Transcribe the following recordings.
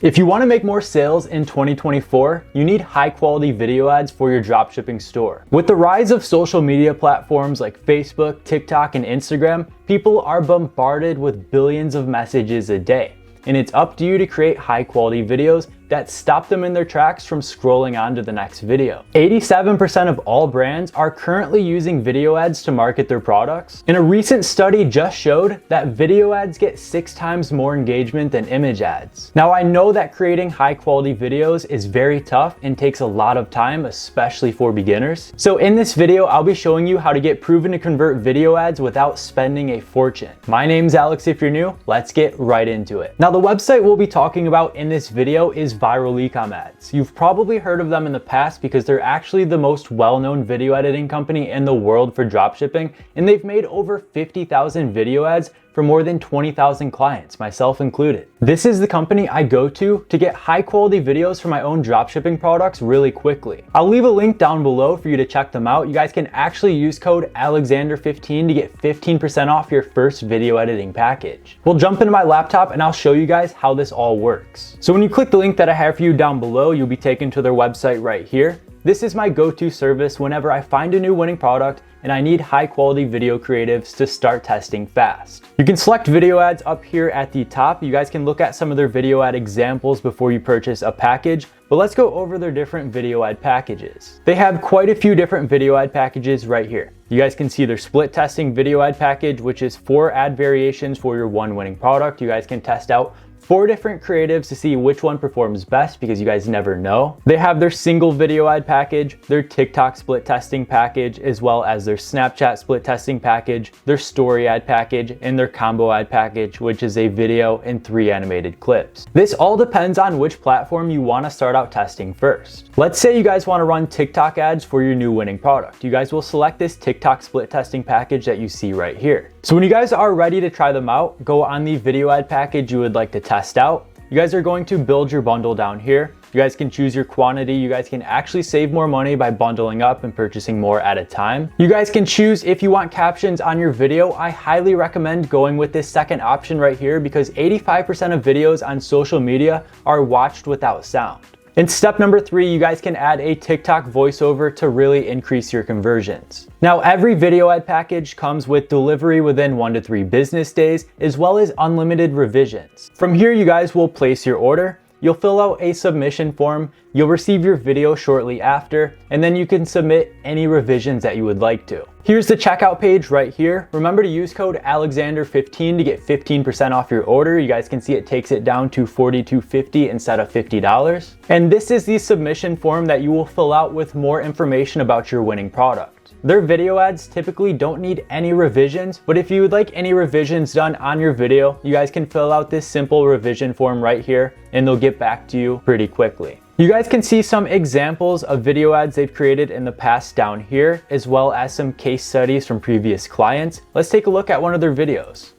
If you want to make more sales in 2024, you need high quality video ads for your dropshipping store. With the rise of social media platforms like Facebook, TikTok, and Instagram, people are bombarded with billions of messages a day. And it's up to you to create high quality videos that stop them in their tracks from scrolling on to the next video. 87% of all brands are currently using video ads to market their products. And a recent study just showed that video ads get 6 times more engagement than image ads. Now, I know that creating high quality videos is very tough and takes a lot of time, especially for beginners. So in this video, I'll be showing you how to get proven to convert video ads without spending a fortune. My name's Alex if you're new, let's get right into it. Now, the website we'll be talking about in this video is Viral Ecom Adz. You've probably heard of them in the past because they're actually the most well-known video editing company in the world for dropshipping, and they've made over 50,000 video ads for more than 20,000 clients, myself included. This is the company I go to get high quality videos for my own dropshipping products really quickly. I'll leave a link down below for you to check them out. You guys can actually use code Alexander15 to get 15% off your first video editing package. We'll jump into my laptop and I'll show you guys how this all works. So when you click the link that I have for you down below, you'll be taken to their website right here. This is my go-to service whenever I find a new winning product and I need high quality video creatives to start testing fast. You can select video ads up here at the top. You guys can look at some of their video ad examples before you purchase a package, but let's go over their different video ad packages. They have quite a few different video ad packages right here. You guys can see their split testing video ad package, which is 4 ad variations for your one winning product. You guys can test out 4 different creatives to see which one performs best because you guys never know. They have their single video ad package, their TikTok split testing package, as well as their Snapchat split testing package, their story ad package, and their combo ad package, which is a video and 3 animated clips. This all depends on which platform you want to start out testing first. Let's say you guys want to run TikTok ads for your new winning product. You guys will select this TikTok split testing package that you see right here. So when you guys are ready to try them out, go on the video ad package you would like to test out. You guys are going to build your bundle down here. You guys can choose your quantity. You guys can actually save more money by bundling up and purchasing more at a time. You guys can choose if you want captions on your video. I highly recommend going with this second option right here because 85% of videos on social media are watched without sound. In step number 3, you guys can add a TikTok voiceover to really increase your conversions. Now, every video ad package comes with delivery within 1 to 3 business days, as well as unlimited revisions. From here, you guys will place your order. You'll fill out a submission form, you'll receive your video shortly after, and then you can submit any revisions that you would like to. Here's the checkout page right here. Remember to use code Alexander15 to get 15% off your order. You guys can see it takes it down to $42.50 instead of $50. And this is the submission form that you will fill out with more information about your winning product. Their video ads typically don't need any revisions, but if you would like any revisions done on your video, you guys can fill out this simple revision form right here and they'll get back to you pretty quickly. You guys can see some examples of video ads they've created in the past down here, as well as some case studies from previous clients. Let's take a look at one of their videos.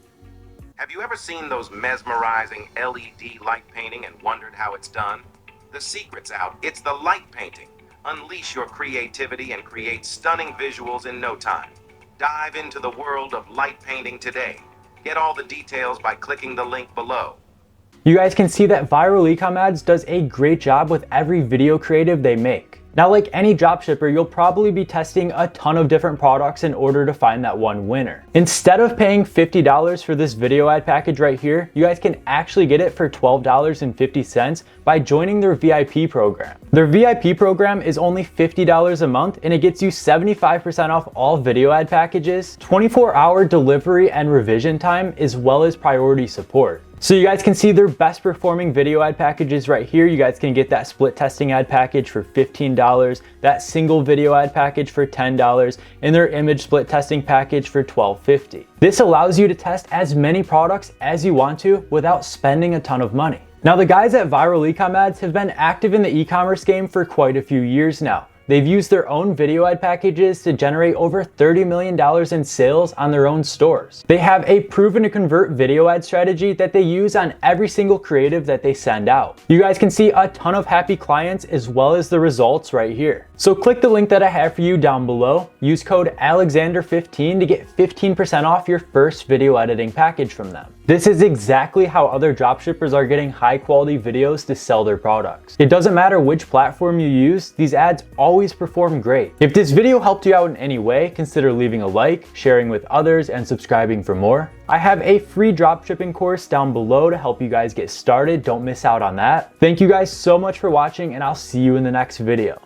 Have you ever seen those mesmerizing LED light painting and wondered how it's done? The secret's out. It's the light painting. Unleash your creativity and create stunning visuals in no time. Dive into the world of light painting today. Get all the details by clicking the link below. You guys can see that Viral Ecom Adz does a great job with every video creative they make. Now, like any dropshipper, you'll probably be testing a ton of different products in order to find that one winner. Instead of paying $50 for this video ad package right here, you guys can actually get it for $12.50 by joining their VIP program. Their VIP program is only $50 a month and it gets you 75% off all video ad packages, 24-hour delivery and revision time, as well as priority support. So you guys can see their best performing video ad packages right here. You guys can get that split testing ad package for $15, that single video ad package for $10, and their image split testing package for $12.50. This allows you to test as many products as you want to without spending a ton of money. Now, the guys at Viral Ecom Adz have been active in the e-commerce game for quite a few years now. They've used their own video ad packages to generate over $30 million in sales on their own stores. They have a proven to convert video ad strategy that they use on every single creative that they send out. You guys can see a ton of happy clients as well as the results right here. So click the link that I have for you down below. Use code Alexander15 to get 15% off your first video editing package from them. This is exactly how other dropshippers are getting high quality videos to sell their products. It doesn't matter which platform you use, these ads always perform great. If this video helped you out in any way, consider leaving a like, sharing with others, and subscribing for more. I have a free dropshipping course down below to help you guys get started. Don't miss out on that. Thank you guys so much for watching, and I'll see you in the next video.